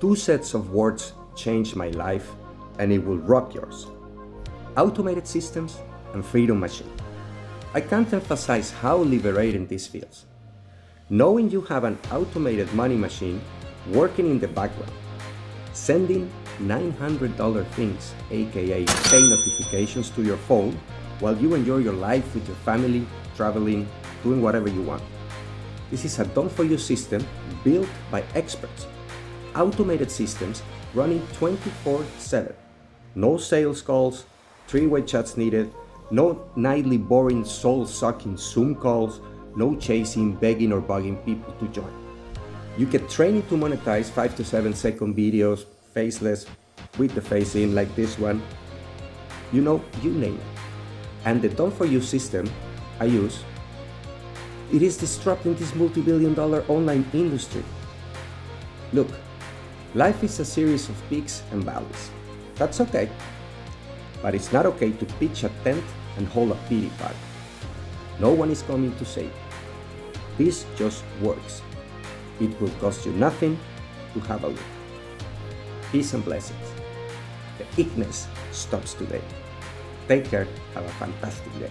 Two sets of words changed my life, and it will rock yours. Automated systems and freedom machine. I can't emphasize how liberating this feels. Knowing you have an automated money machine working in the background, sending $900 things, aka pay notifications to your phone while you enjoy your life with your family, traveling, doing whatever you want. This is a done-for-you system built by experts. Automated systems running 24/7. No sales calls, three-way chats needed, no nightly boring soul-sucking Zoom calls, no chasing, begging or bugging people to join. You get training to monetize 5 to 7 second videos, faceless, with the face in like this one. You name it. And the done-for-you system I use, it is disrupting this multi-billion-dollar online industry. Look, life is a series of peaks and valleys. That's okay. But it's not okay to pitch a tent and hold a pity party. No one is coming to save you. This just works. It will cost you nothing to have a look. Peace and blessings. The ickness stops today. Take care. Have a fantastic day.